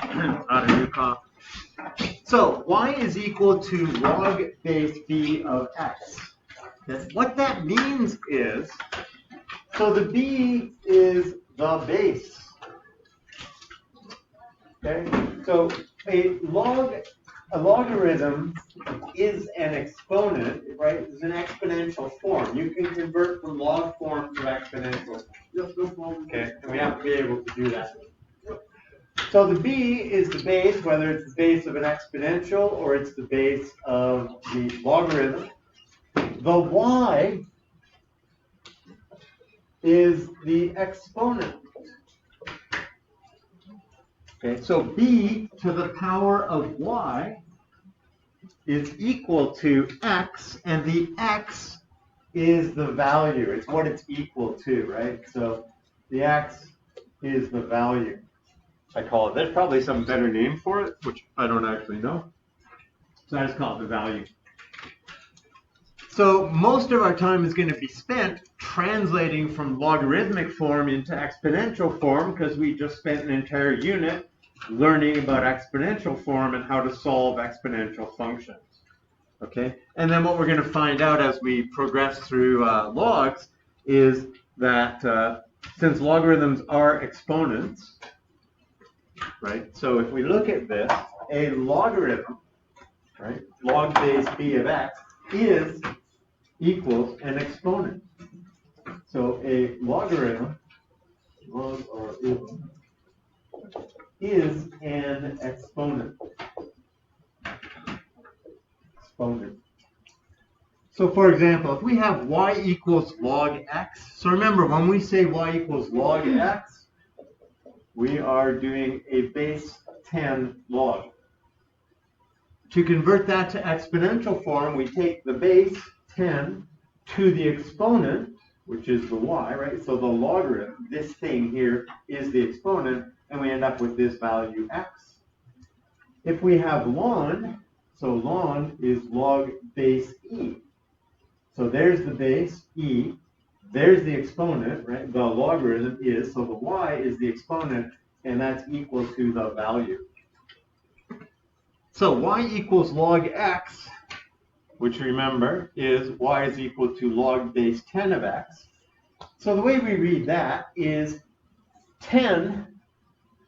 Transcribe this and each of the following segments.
Not a new comp. So y is equal to log base b of x. Okay. What that means is, so the b is the base. Okay, so a logarithm is an exponent, right? It's an exponential form. You can convert from log form to exponential. Okay, and we have to be able to do that. So the b is the base, whether it's the base of an exponential or it's the base of the logarithm. The y is the exponent. Okay, so b to the power of y is equal to x, and the x is the value. It's what it's equal to, right? So the x is the value, I call it. There's probably some better name for it, which I don't actually know. So I just call it the value. So most of our time is going to be spent translating from logarithmic form into exponential form, because we just spent an entire unit learning about exponential form and how to solve exponential functions. Okay, and then what we're going to find out as we progress through logs is that since logarithms are exponents, right? So if we look at this, a logarithm, right, log base b of x is equals an exponent. So a logarithm, is an exponent. So for example, if we have y equals log x, so remember when we say y equals log x, we are doing a base 10 log. To convert that to exponential form, we take the base 10 to the exponent, which is the y, right? So the logarithm, this thing here, is the exponent, and we end up with this value x. If we have ln, so ln is log base e. So there's the base, e. There's the exponent, right? The logarithm is, so the y is the exponent, and that's equal to the value. So y equals log x, which remember is y is equal to log base 10 of x. So the way we read that is 10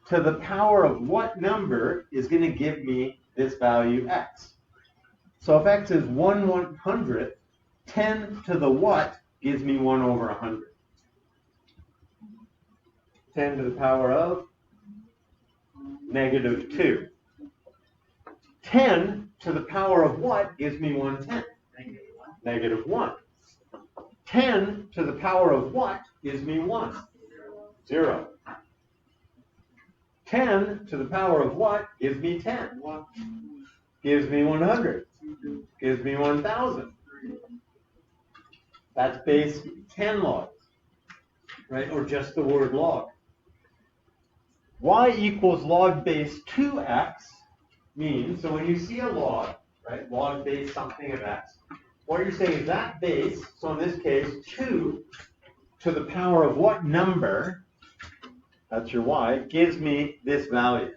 to the power of what number is going to give me this value x. So if x is 1/100th, 10 to the what gives me 1 over 100. 10 to the power of -2. 10 to the power of what gives me 1/10? -1. 10 to the power of what gives me 1? 0. 10 to the power of what gives me 10? Gives me 100. Gives me 1,000. That's base 10 logs, right? Or just the word log. Y equals log base 2x means, so when you see a log, right, log base something of x, what you're saying is that base, so in this case, 2 to the power of what number, that's your y, gives me this value.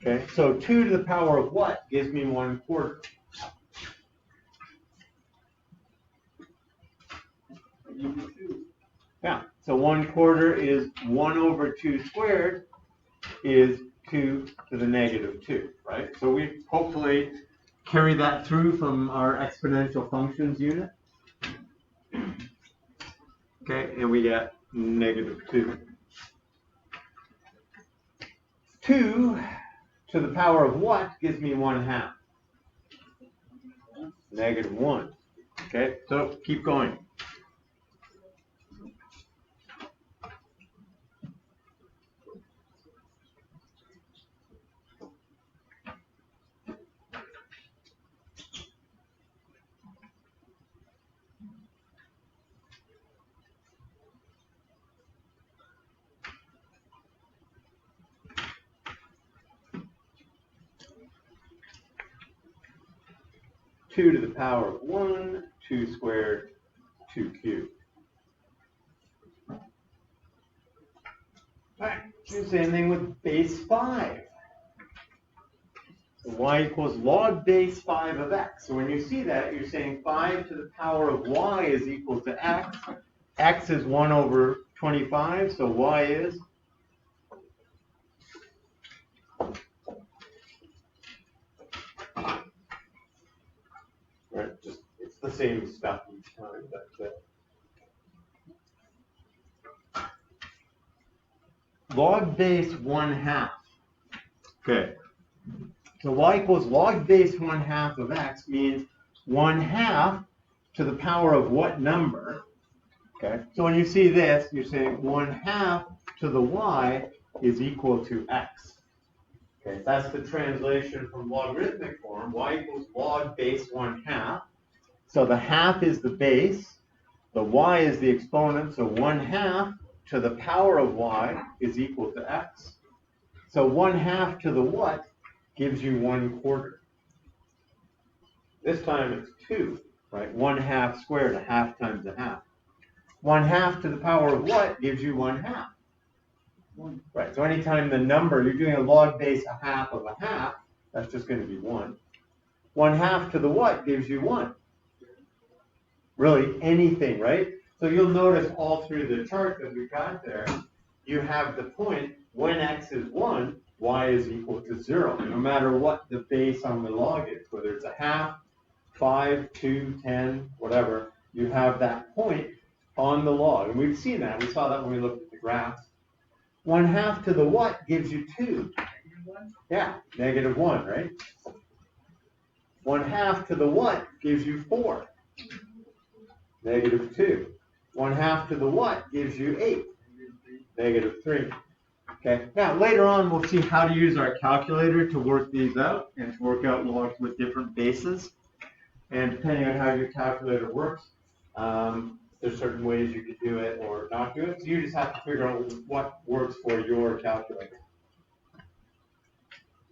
Okay, so 2 to the power of what gives me 1/4. Yeah, so 1/4 is 1 over 2 squared is 2 to the -2, right? So we hopefully carry that through from our exponential functions unit. Okay, and we get -2. 2 to the power of what gives me 1/2? -1. Okay, so keep going. Two to the power of 1, 2 squared, 2 cubed. All right, Do the same thing with base 5. So y equals log base 5 of x. So when you see that, you're saying 5 to the power of y is equal to x. X is 1 over 25, so y is right, just it's the same stuff each time, but log base 1/2. Okay. So y equals log base 1/2 of x means 1/2 to the power of what number? Okay. So when you see this, you're saying 1/2 to the y is equal to x. Okay. That's the translation from logarithmic form. Y equals log base 1/2. So the half is the base, the y is the exponent, so 1/2 to the power of y is equal to x. So 1/2 to the what gives you 1/4. This time it's 2, right? 1/2 squared, a half times a half. 1/2 to the power of what gives you 1/2. Right, so anytime the number, you're doing a log base a half of a half, that's just going to be 1. 1/2 to the what gives you 1. Really, anything, right? So you'll notice all through the chart that we got there, you have the point, when x is 1, y is equal to 0. No matter what the base on the log is, whether it's a half, 5, 2, 10, whatever, you have that point on the log. And we've seen that. We saw that when we looked at the graphs. 1/2 to the what gives you 2. Yeah, -1, right? 1/2 to the what gives you 4. -2. 1/2 to the what gives you 8. -3. Okay, now later on we'll see how to use our calculator to work these out and to work out logs with different bases. And depending on how your calculator works, there's certain ways you could do it or not do it. So you just have to figure out what works for your calculator.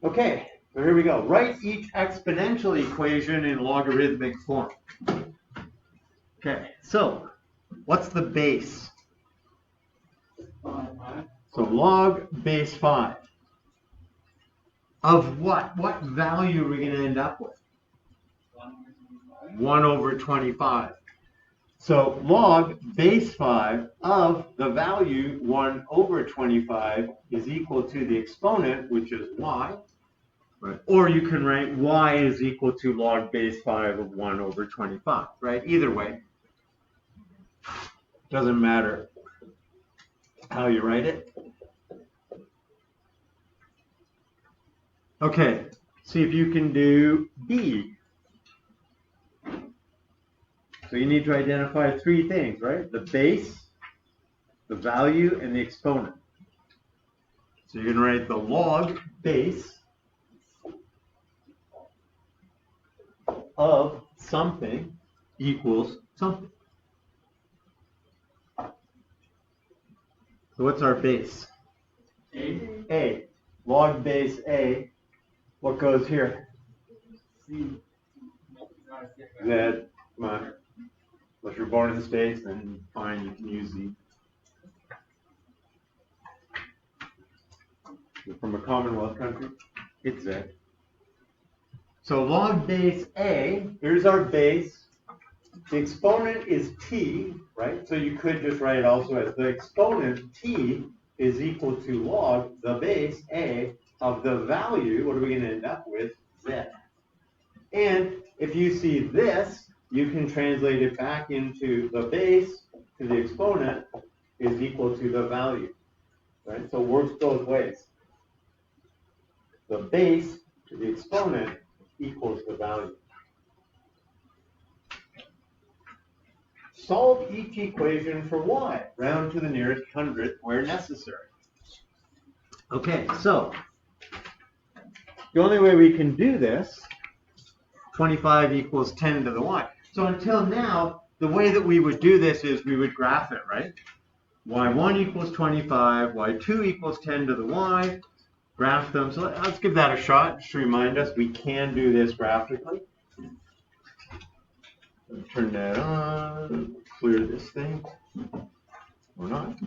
Okay, so here we go. Write each exponential equation in logarithmic form. Okay, so what's the base? So log base 5. Of what? What value are we going to end up with? 1 over 25. So log base 5 of the value 1 over 25 is equal to the exponent, which is y. Right. Or you can write y is equal to log base 5 of 1 over 25. Right? Either way. Doesn't matter how you write it. Okay, see if you can do B. So you need to identify 3 things, right? The base, the value, and the exponent. So you're going to write the log base of something equals something. So what's our base? A. Log base A. What goes here? Z. Come on. If you're born in the States, then fine, you can use Z. You're from a Commonwealth country, it's Z. So log base A, here's our base. The exponent is t, right? So you could just write it also as the exponent t is equal to log the base A of the value, what are we going to end up with? Z. And if you see this, you can translate it back into the base to the exponent is equal to the value. Right? So it works both ways. The base to the exponent equals the value. Solve each equation for y. Round to the nearest hundredth where necessary. Okay, so the only way we can do this, 25 equals 10 to the y. So until now, the way that we would do this is we would graph it, right? y1 equals 25, y2 equals 10 to the y, graph them. So let's give that a shot, just to remind us we can do this graphically. Turn that on, clear this thing, or not.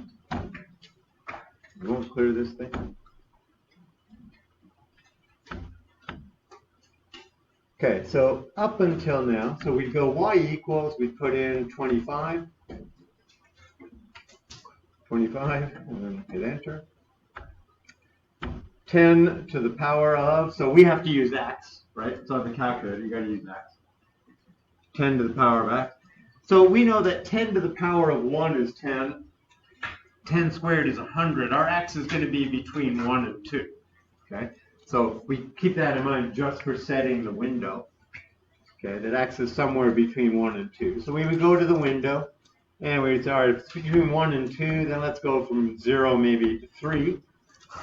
We won't clear this thing. Okay, so up until now, so we go y equals, we put in 25, and then hit enter. 10 to the power of, so we have to use x, right? So on the calculator, you got to use x. 10 to the power of x. So we know that 10 to the power of 1 is 10. 10 squared is 100. Our x is going to be between 1 and 2. Okay, so we keep that in mind just for setting the window. Okay, that x is somewhere between 1 and 2. So we would go to the window, and we'd say, all right, it's between 1 and 2, then let's go from 0 maybe to 3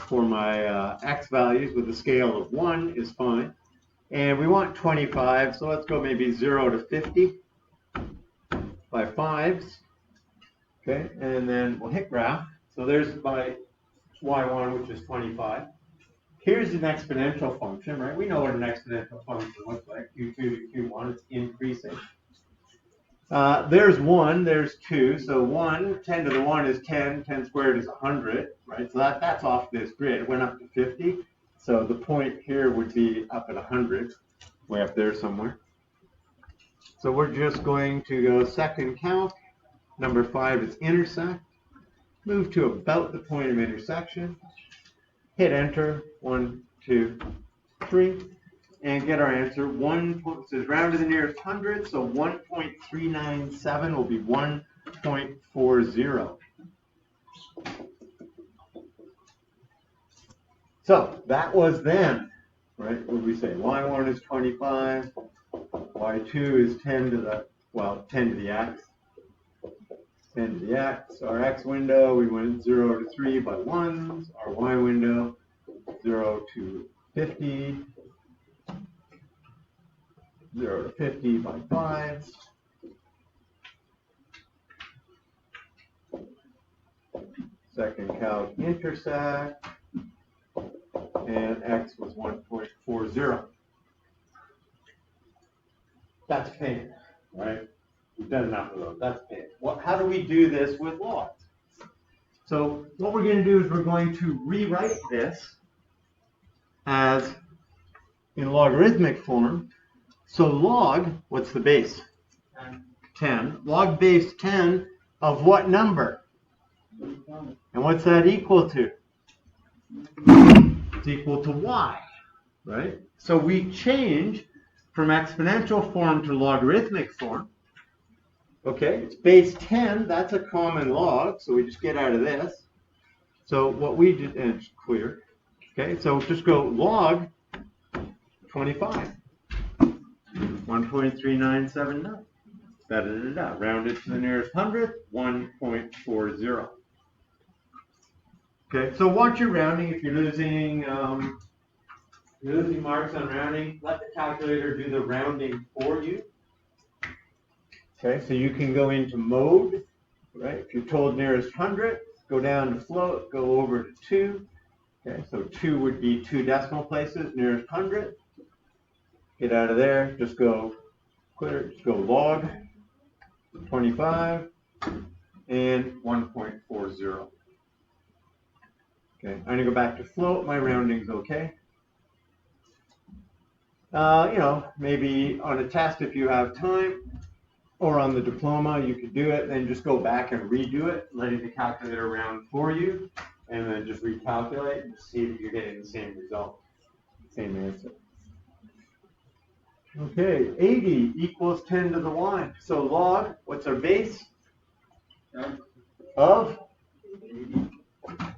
for my x values with a scale of 1 is fine. And we want 25, so let's go maybe 0 to 50 by 5s. Okay, and then we'll hit graph. So there's my y1, which is 25. Here's an exponential function, right? We know what an exponential function looks like. Q2 to Q1, it's increasing. There's 1, there's 2. So 1, 10 to the 1 is 10. 10 squared is 100, right? So that's off this grid. It went up to 50. So the point here would be up at 100, way up there somewhere. So we're just going to go second calc. Number 5 is intersect. Move to about the point of intersection. Hit enter, 1, 2, 3, and get our answer. It says round to the nearest hundred, so 1.397 will be 1.40. So that was then, right? What did we say? Y1 is 25, Y2 is 10 to the x. 10 to the x. Our x window, we went 0 to 3 by 1s. Our y window, 0 to 50. 0 to 50 by 5s. Second calc intersect. And x was 1.40. That's pain, right? We've done enough of those. That's pain. How do we do this with logs? So what we're going to do is we're going to rewrite this as in logarithmic form. So log, what's the base? 10. Log base 10 of what number? And what's that equal to? It's equal to y, right? So we change from exponential form to logarithmic form. Okay, it's base 10, that's a common log, so we just get out of this. So what we did, and it's clear. Okay, so just go log 25. 1.3979. Round it to the nearest hundredth, 1.40. Okay, so watch your rounding. If you're losing marks on rounding, let the calculator do the rounding for you. Okay, so you can go into mode, right? If you're told nearest hundredth, go down to float, go over to 2. Okay, so 2 would be 2 decimal places, nearest hundredth. Get out of there, just go clear, just go log 25 and 1.40. Okay, I'm going to go back to float. My rounding's okay. Maybe on a test if you have time, or on the diploma, you could do it, then just go back and redo it, letting the calculator round for you, and then just recalculate and see that you're getting the same result, same answer. Okay, 80 equals 10 to the y. So log, what's our base? Of 80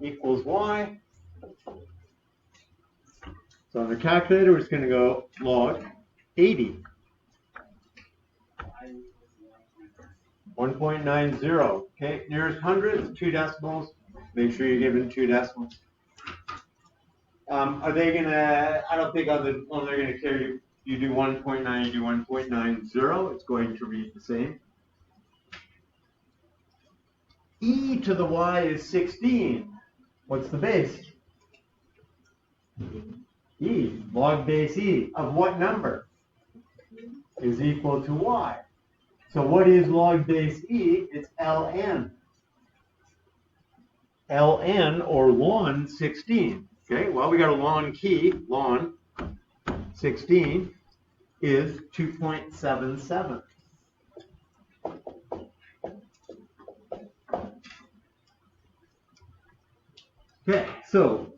equals y. So on the calculator, we're just going to go log 80. 1.90. Okay, nearest hundredth, 2 decimals. Make sure you're given 2 decimals. Are they gonna? I don't think on the one they're gonna care you. You do 1.9, you do 1.90. It's going to read the same. E to the y is 16. What's the base? E. Log base e of what number is equal to y? So what is log base e? It's ln. ln, or ln 16. Okay, well, we got a ln key. Ln 16 is 2.77. Okay, so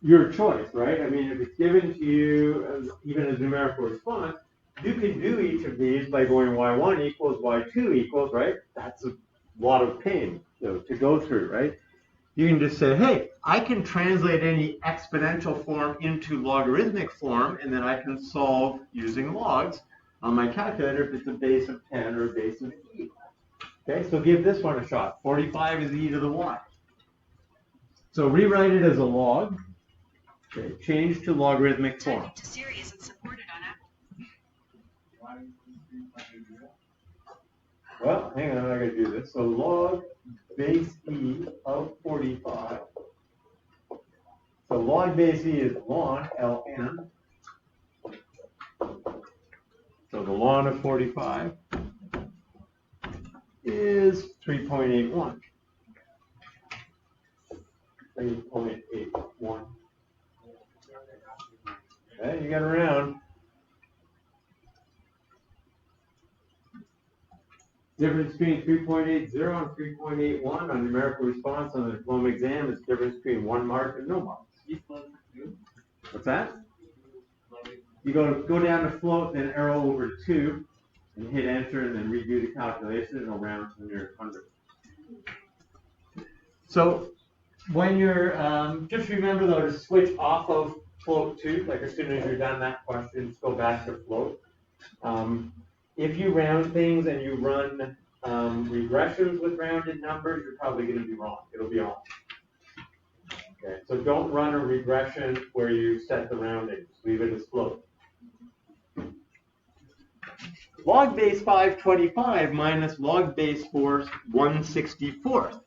your choice, right? I mean, if it's given to you even as numerical response, you can do each of these by going y1 equals y2 equals, right? That's a lot of pain to go through, right? You can just say, hey, I can translate any exponential form into logarithmic form, and then I can solve using logs on my calculator if it's a base of 10 or a base of e. Okay, so give this one a shot. 45 is e to the y. So rewrite it as a log. Okay, change to logarithmic form. Typing to Siri isn't supported on Apple. Well, hang on, I gotta do this. So log base e of 45. So log base e is ln, ln. So the ln of 45 is 3.81. 3.81. Okay, you got around. Difference between 3.80 and 3.81 on numerical response on the diploma exam is difference between 1 mark and no marks. What's that? You go down to float, then arrow over to 2, and hit enter, and then redo the calculation, and it'll round to the nearest 100. So when you're, just remember though to switch off of float 2, like as soon as you're done that question, just go back to float. If you round things and you run regressions with rounded numbers, you're probably going to be wrong. It'll be off. Okay, so don't run a regression where you set the rounding. Just leave it as float. Log base 525 minus log base 4 1/64.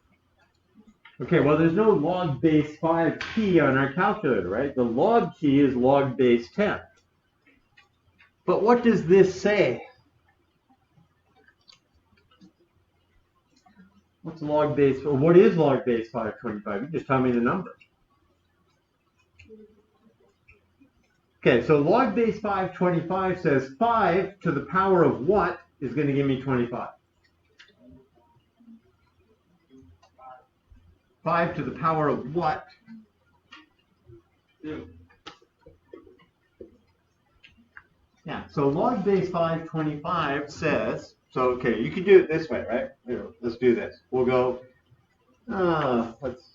Okay, well, there's no log base 5 key on our calculator, right? The log key is log base 10. But what does this say? What's log base, or what is log base 525? You just tell me the number. Okay, so log base 525 says 5 to the power of what is going to give me 25? 5 to the power of what? 2. Yeah, so log base 525 says, so okay, you can do it this way, right? Here, let's do this. We'll go, let's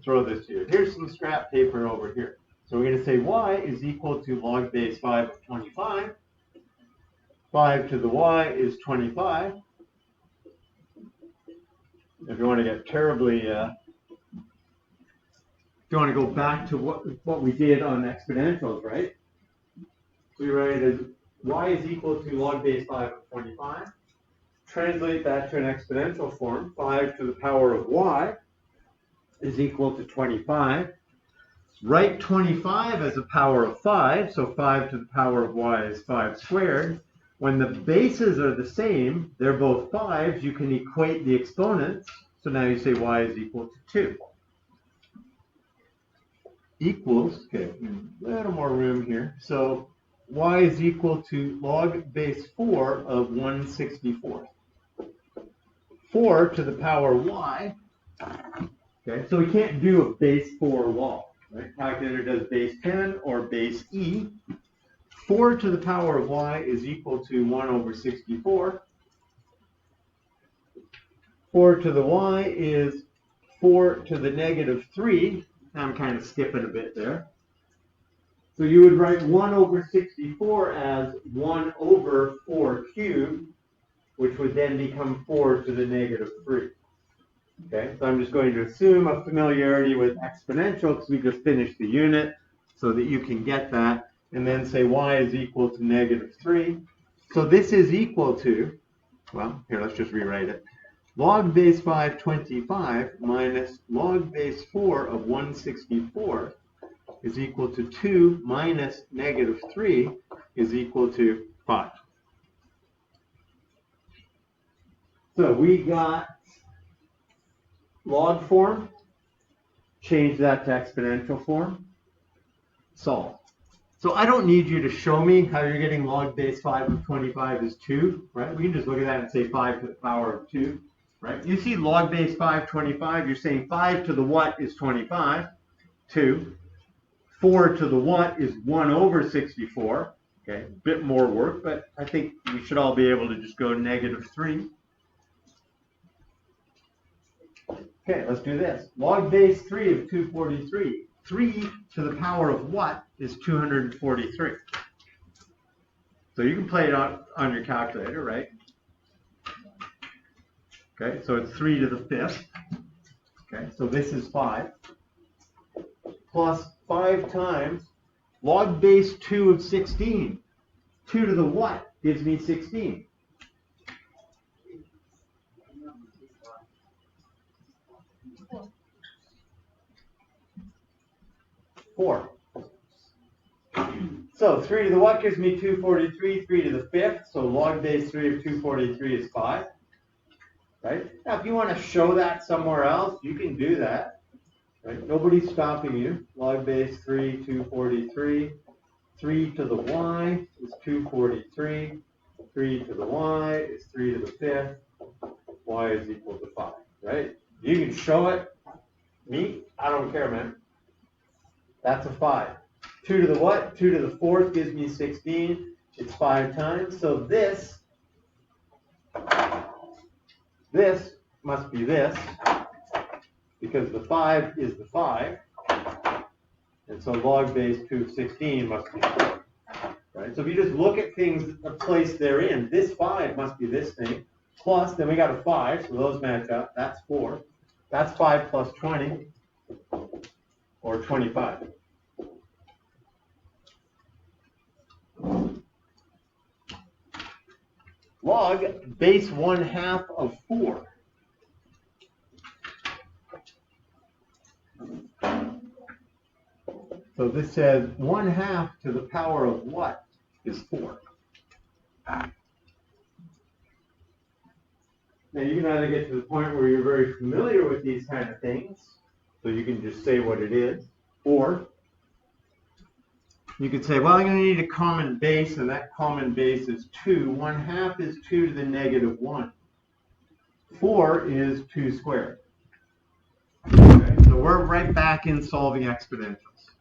throw this here. Here's some scrap paper over here. So we're going to say y is equal to log base 5 of 25. 5 to the y is 25. If you want to get terribly, if you want to go back to what we did on exponentials, right? So we write it as y is equal to log base 5 of 25. Translate that to an exponential form. 5 to the power of y is equal to 25. Write 25 as a power of 5, so 5 to the power of y is 5 squared. When the bases are the same, they're both 5s, you can equate the exponents. So now you say y is equal to 2. Equals, okay, a little more room here. So y is equal to log base 4 of 1/64. 4 to the power y. Okay, so we can't do a base 4 log. Right? Calculator does base 10 or base e. 4 to the power of y is equal to 1/64. 4 to the y is 4 to the negative 3. I'm kind of skipping a bit there. So you would write 1/64 as 1/4 cubed, which would then become 4 to the negative 3. Okay, so I'm just going to assume a familiarity with exponential because we just finished the unit so that you can get that, and then say y is equal to negative 3. So this is equal to, well, here, let's just rewrite it. Log base 525 minus log base 4 of 1/64 is equal to 2 minus negative 3 is equal to 5. So we got log form, change that to exponential form, solve. So I don't need you to show me how you're getting log base 5 of 25 is 2, right? We can just look at that and say 5 to the power of 2, right? You see log base 5, 25, you're saying 5 to the what is 25, 2. 4 to the what is 1 over 64. Okay, a bit more work, but I think we should all be able to just go -3. Okay, let's do this. Log base 3 of 243. 3 to the power of what is 243? So you can play it on your calculator, right? Okay, so it's 3 to the 5th. Okay, so this is 5. Plus 5 times log base 2 of 16. 2 to the what gives me 16? 4. So 3 to the what gives me 243, 3 to the 5th, so log base 3 of 243 is 5. Right? Now if you want to show that somewhere else, you can do that. Right? Nobody's stopping you. Log base 3, 243. 3 to the y is 243. 3 to the y is 3 to the 5th. Y is equal to 5. Right? You can show it. Me, I don't care, man. That's a 5. 2 to the what? 2 to the 4th gives me 16. It's 5 times. So this must be this, because the 5 is the 5. And so log base 2 of 16 must be 4. Right? So if you just look at things placed therein, this 5 must be this thing. Plus, then we got a 5, so those match up. That's 4. That's 5 plus 20, or 25. Log base 1/2 of 4. So this says 1/2 to the power of what is 4? Now you can either get to the point where you're very familiar with these kind of things, so you can just say what it is, or you could say, well, I'm going to need a common base, and that common base is 2. 1/2 is 2 to the -1. 4 is 2 squared. Okay, so we're right back in solving exponentials.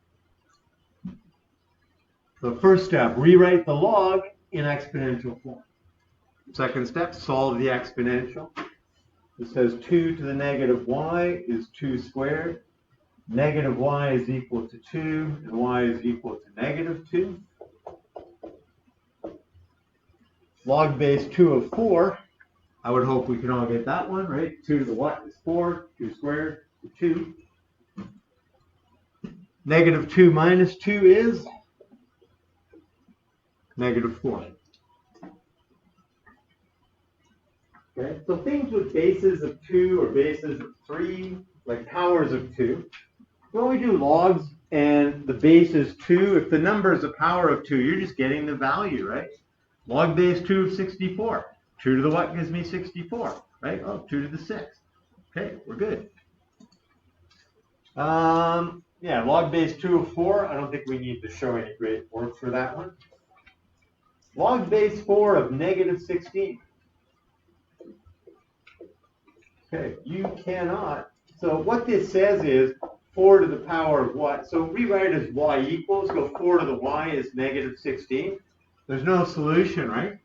So first step, rewrite the log in exponential form. Second step, solve the exponential. It says 2 to the -y is 2 squared. Negative y is equal to 2, and y is equal to -2. Log base 2 of 4, I would hope we can all get that one, right? 2 to the what is 4, 2 squared is 2. -2 minus 2 is -4. Okay, so things with bases of 2 or bases of 3, like powers of 2, when we do logs and the base is 2, if the number is a power of 2, you're just getting the value, right? Log base 2 of 64. 2 to the what gives me 64, right? Oh, 2 to the 6th. Okay, we're good. Yeah, log base 2 of 4, I don't think we need to show any great work for that one. Log base 4 of -16. Okay, you cannot. So what this says is 4 to the power of what? So rewrite it as y equals, go 4 to the y is -16. There's no solution, right?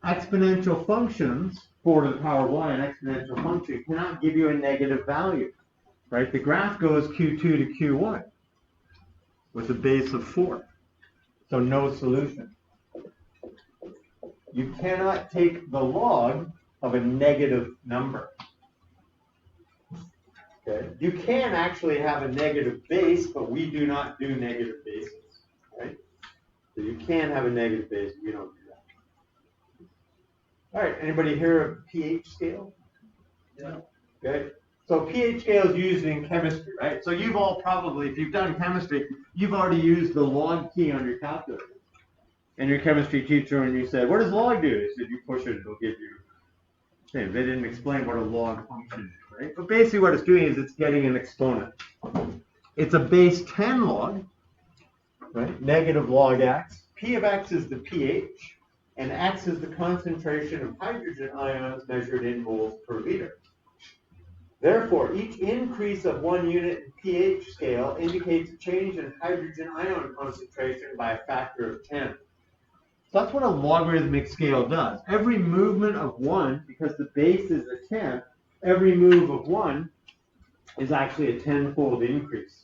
Exponential functions, 4 to the power of y, an exponential function cannot give you a negative value, right? The graph goes Q2 to Q1 with a base of 4. So no solution. You cannot take the log of a negative number. Okay. You can actually have a negative base, but we do not do negative bases, right? So you can have a negative base, we don't do that. All right, anybody hear of pH scale? Yeah. Okay, so pH scale is used in chemistry, right? So you've all probably, if you've done chemistry, you've already used the log key on your calculator. And your chemistry teacher, when you said, what does log do? They said, you push it, it'll give you. They didn't explain what a log function is, right? But basically what it's doing is it's getting an exponent. It's a base 10 log, right? Negative log x. P of x is the pH, and x is the concentration of hydrogen ions measured in moles per liter. Therefore, each increase of 1 unit in pH scale indicates a change in hydrogen ion concentration by a factor of 10. So that's what a logarithmic scale does. Every movement of 1, because the base is a 10, every move of 1 is actually a 10-fold increase.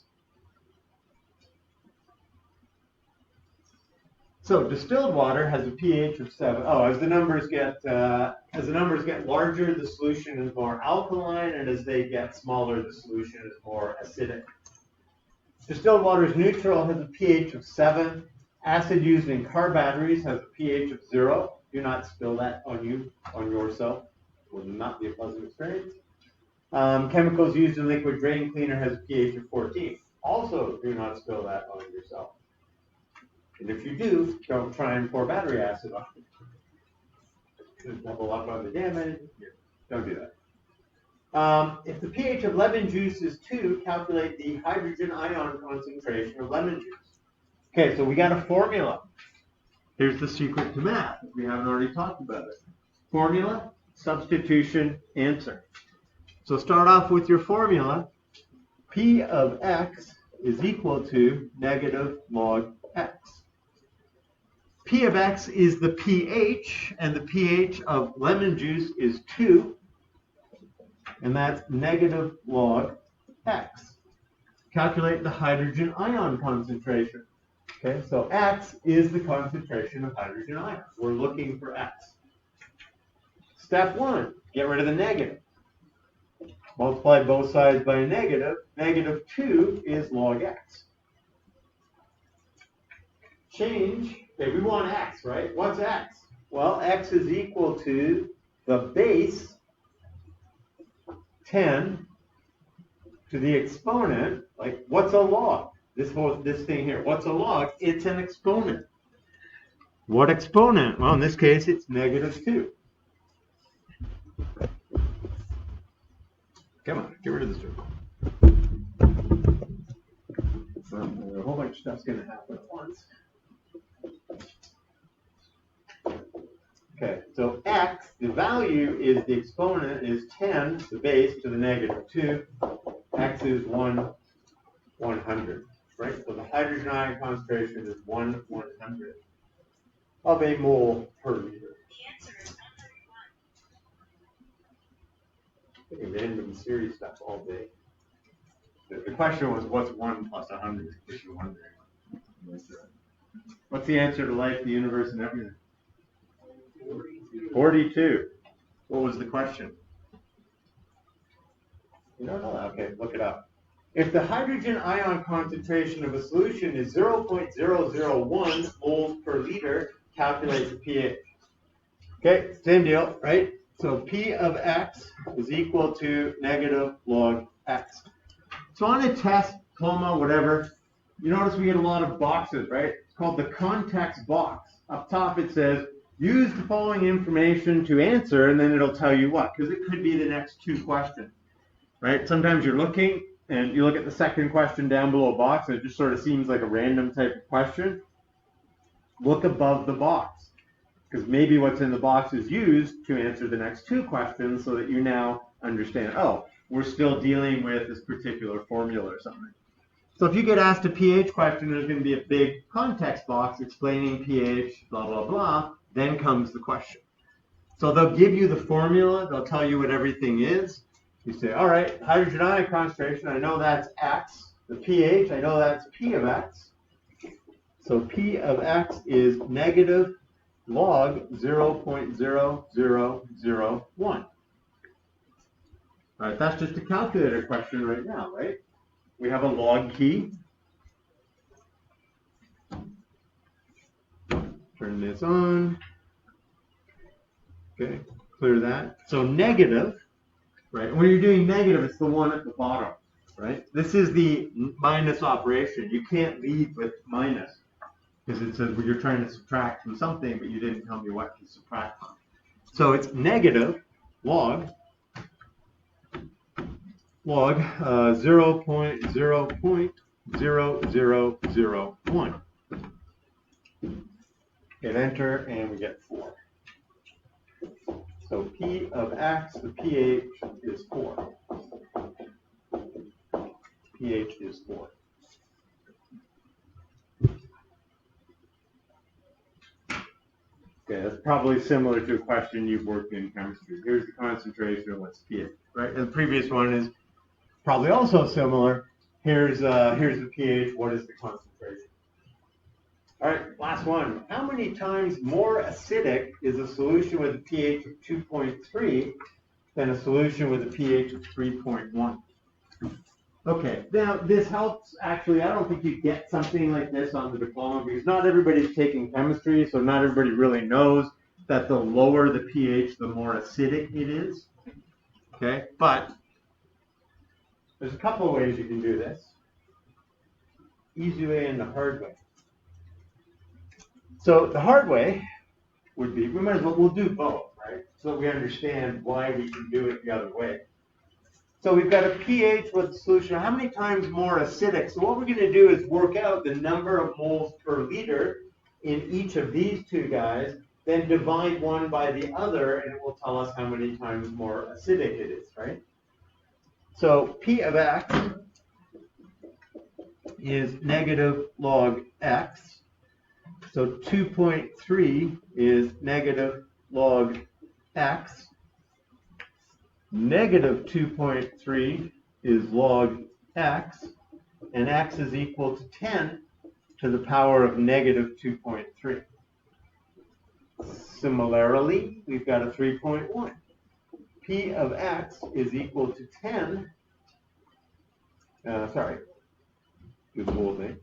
So distilled water has a pH of 7. Oh, as the numbers get larger, the solution is more alkaline, and as they get smaller, the solution is more acidic. Distilled water is neutral, has a pH of 7. Acid used in car batteries has a pH of 0. Do not spill that on yourself. It will not be a pleasant experience. Chemicals used in liquid drain cleaner has a pH of 14. Also, do not spill that on yourself. And if you do, don't try and pour battery acid on it. Double up on the damage. Don't do that. If the pH of lemon juice is 2, calculate the hydrogen ion concentration of lemon juice. Okay, so we got a formula. Here's the secret to math, if we haven't already talked about it. Formula, substitution, answer. So start off with your formula. P of x is equal to negative log x. P of x is the pH, and the pH of lemon juice is 2, and that's negative log x. Calculate the hydrogen ion concentration. Okay, so x is the concentration of hydrogen ions. We're looking for x. Step 1, get rid of the negative. Multiply both sides by a negative. Negative 2 is log x. Change. Okay, we want x, right? What's x? Well, x is equal to the base 10 to the exponent. Like, what's a log? This thing here. What's a log? It's an exponent. What exponent? Well, in this case, it's negative 2. Come on, get rid of the circle. A whole bunch of stuff's going to happen at once. Okay, so x, the value is the exponent is 10, the base to the negative 2. X is 1/100, right? So the hydrogen ion concentration is 1/100 of a mole per liter. The answer is 131. Random series stuff all day. The question was, what's 1 plus 100? If you're wondering. What's the answer to life, the universe, and everything? 42. What was the question? You don't know that? Okay, look it up. If the hydrogen ion concentration of a solution is 0.001 moles per liter, calculate the pH. Okay, same deal, right? So P of x is equal to negative log x. So on a test, diploma, whatever, you notice we get a lot of boxes, right? It's called the context box. Up top it says, use the following information to answer, and then it'll tell you what, because it could be the next 2 questions, right? Sometimes you're looking, and you look at the second question down below a box, and it just sort of seems like a random type of question. Look above the box, because maybe what's in the box is used to answer the next 2 questions so that you now understand, oh, we're still dealing with this particular formula or something. So if you get asked a pH question, there's going to be a big context box explaining pH, blah, blah, blah. Then comes the question. So they'll give you the formula. They'll tell you what everything is. You say, all right, hydrogen ion concentration, I know that's x. The pH, I know that's P of x. So P of x is negative log 0.0001. All right, that's just a calculator question right now, right? We have a log key. Turn this on. Okay, clear that. So negative, right? When you're doing negative, it's the one at the bottom, right? This is the minus operation. You can't lead with minus because it says well, you're trying to subtract from something, but you didn't tell me what to subtract from. So it's negative log log 0.0.0001. Hit enter and we get 4. So P of X, the pH is 4. pH is 4. Okay, that's probably similar to a question you've worked in chemistry. Here's the concentration, what's pH, right? And the previous one is probably also similar. Here's the pH, what is the concentration? All right, last one. How many times more acidic is a solution with a pH of 2.3 than a solution with a pH of 3.1? Okay, now this helps. Actually, I don't think you get something like this on the diploma because not everybody's taking chemistry, so not everybody really knows that the lower the pH, the more acidic it is. Okay, but there's a couple of ways you can do this. Easy way and the hard way. So the hard way would be, we'll do both, right? So that we understand why we can do it the other way. So we've got a pH with a solution. How many times more acidic? So what we're going to do is work out the number of moles per liter in each of these two guys, then divide one by the other, and it will tell us how many times more acidic it is, right? So P of X is negative log X. So 2.3 is negative log X. Negative 2.3 is log X, and X is equal to 10 to the power of negative 2.3. Similarly, we've got a 3.1. P of X is equal to 10, do the whole thing.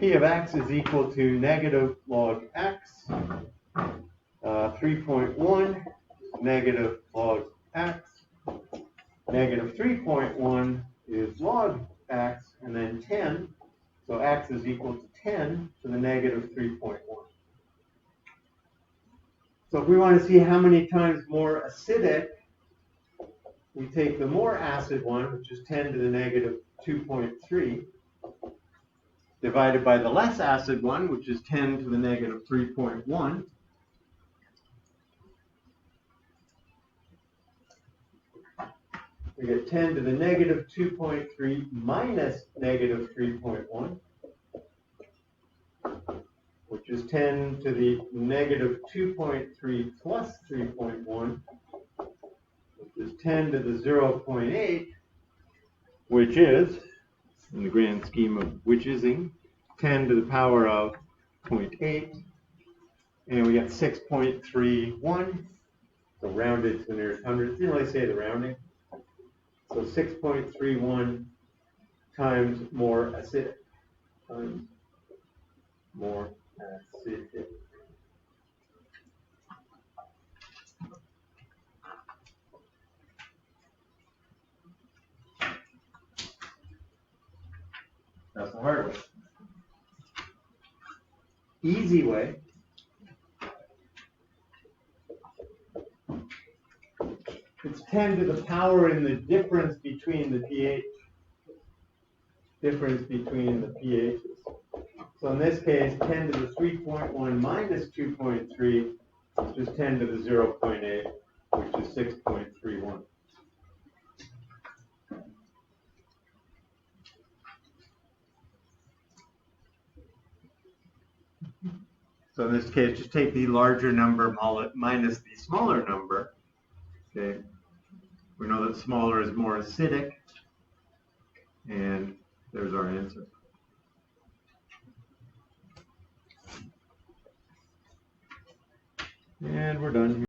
P of X is equal to negative log X, 3.1, negative log X, negative 3.1 is log X, and then 10, so X is equal to 10 to the negative 3.1. So if we want to see how many times more acidic, we take the more acid one, which is 10 to the negative 2.3, divided by the less acid one, which is 10 to the negative 3.1. We get 10 to the negative 2.3 minus negative 3.1, which is 10 to the negative 2.3 plus 3.1, which is 10 to the 0.8, which is, in the grand scheme of whichising, 10 to the power of 0.8, and we got 6.31, so rounded to the nearest hundredth. Didn't really say the rounding. So 6.31 times more acidic. Times more acidic. That's the hard way. Easy way. It's 10 to the power in the difference between the pH. Difference between the pHs. So in this case, 10 to the 3.1 minus 2.3, which is 10 to the 0.8, which is 6.31. So in this case, just take the larger number minus the smaller number. Okay. We know that smaller is more acidic, and there's our answer. And we're done here.